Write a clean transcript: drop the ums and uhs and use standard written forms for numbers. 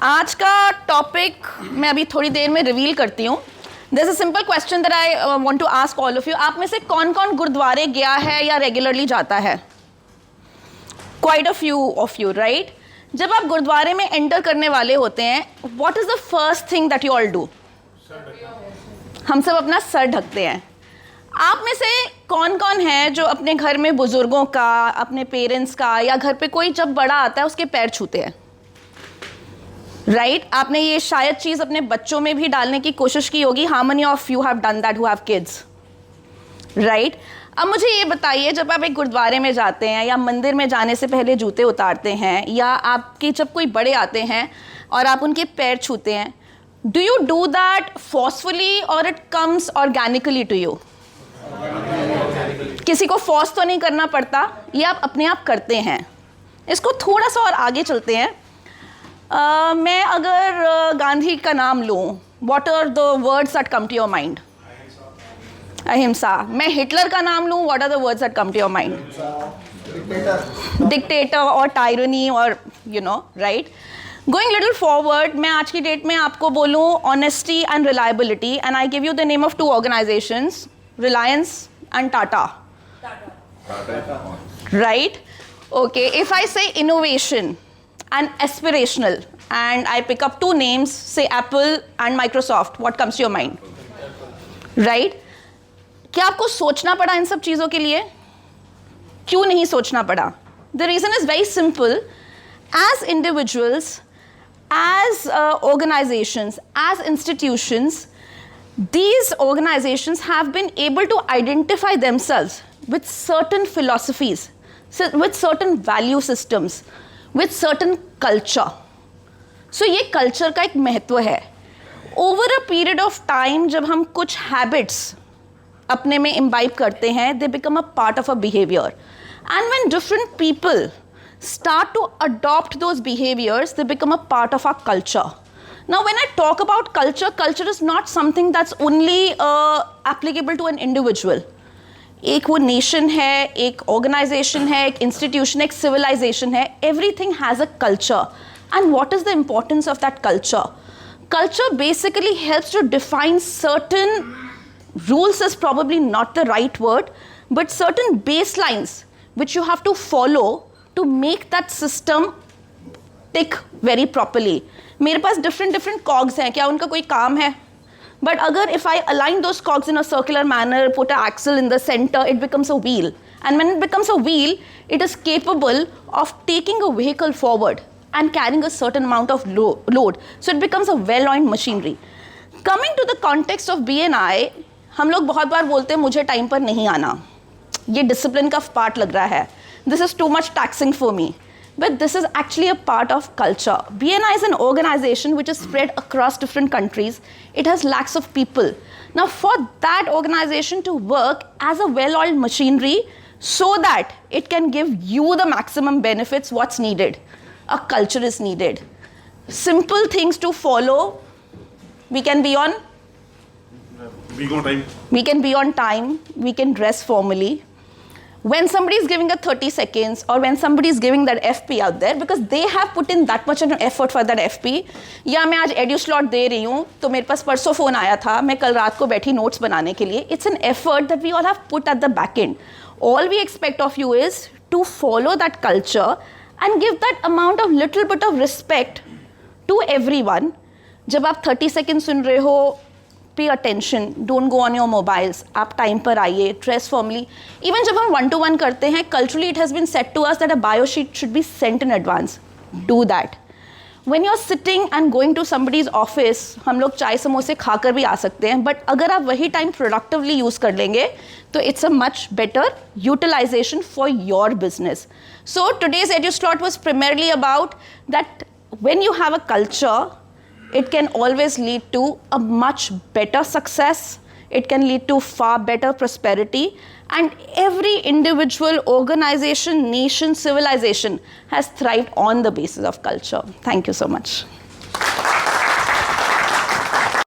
आज का टॉपिक मैं अभी थोड़ी देर में रिवील करती हूँ. There's a simple question that I want to ask all of you. आप में से कौन कौन गुरुद्वारे गया है या रेगुलरली जाता है? Quite a few of you, right? जब आप गुरुद्वारे में एंटर करने वाले होते हैं, what is the first thing that you all do? हम सब अपना सर ढकते हैं. आप में से कौन कौन है जो अपने घर में बुजुर्गों का, अपने पेरेंट्स का या घर पे कोई जब बड़ा आता है उसके पैर छूते हैं? राइट आपने ये शायद चीज़ अपने बच्चों में भी डालने की कोशिश की होगी. How many of you have done that who have kids? Right अब मुझे ये बताइए, जब आप एक गुरुद्वारे में जाते हैं या मंदिर में जाने से पहले जूते उतारते हैं या आपके जब कोई बड़े आते हैं और आप उनके पैर छूते हैं, do you do that forcefully और it comes organically to you? किसी को फोर्स तो नहीं करना पड़ता, ये आप अपने आप करते हैं. इसको थोड़ा सा और आगे चलते हैं. मैं अगर गांधी का नाम लूँ, what are the words that come to your mind? अहिंसा. मैं हिटलर का नाम लूँ, what are the words that come to your mind? Dictator और टायरनी और you know right. Going little forward, मैं आज की डेट में आपको बोलूँ honesty and reliability, and I give you the name of 2 organisations, Reliance and Tata. Right okay. If I say innovation and aspirational and I pick up 2 names, say Apple and Microsoft, what comes to your mind? Right? क्या आपको सोचना पड़ा इन सब चीज़ों के लिए? क्यों नहीं सोचना पड़ा? The reason is very simple. As individuals, as organizations, as institutions, these organizations have been able to identify themselves with certain philosophies, with certain value systems, with certain culture. So ये culture का एक महत्व है. Over a period of time, जब हम कुछ habits अपने में imbibe करते हैं, they become a part of a behavior. And when different people start to adopt those behaviors, they become a part of our culture. Now when I talk about culture, culture is not something that's only applicable to an individual. एक वो nation है, एक organisation है, एक institution, एक civilisation है. Everything has a culture. And what is the importance of that culture? Culture basically helps to define certain rules is probably not the right word, but certain baselines which you have to follow to make that system tick very properly. मेरे पास different cogs हैं, क्या उनका कोई काम है? But agar if I align those cogs in a circular manner, put an axle in the center, it becomes a wheel. And when it becomes a wheel, it is capable of taking a vehicle forward and carrying a certain amount of load. So it becomes a well-oiled machinery. Coming to the context of BNI, हम लोग बहुत बार बोलते हैं मुझे time पर नहीं आना, ये डिसिप्लिन का पार्ट लग रहा है. This is too much taxing for me. But this is actually a part of culture. BNI is an organization which is spread across different countries. It has lakhs of people. Now for that organization to work as a well-oiled machinery so that it can give you the maximum benefits, what's needed? A culture is needed. Simple things to follow. We can be on time. We can be on time. We can dress formally. When somebody is giving a 30 seconds or when somebody is giving that FP out there, because they have put in that much effort for that FP, या मैं आज edu slot दे रही हूँ तो मेरे पास परसों phone आया था, मैं कल रात को बैठी नोट्स बनाने के लिए. It's an effort that we all have put at the back end. All we expect of you is to follow that culture and give that amount of little bit of respect to everyone. जब आप 30 seconds सुन रहे हो, pay attention, don't go on your mobiles, आप time पर आइए, dress formally. Even जब हम 1-to-1 करते हैं, culturally it has been said to us that a bio sheet should be sent in advance. Do that. When you're sitting and going to somebody's office, हम लोग चाय समोसे खाकर भी आ सकते हैं, but अगर आप वही टाइम productively use कर लेंगे, तो it's a much better utilization for your business. So today's edu slot was primarily about that when you have a culture, it can always lead to a much better success. It can lead to far better prosperity. And every individual, organization, nation, civilization has thrived on the basis of culture. Thank you so much.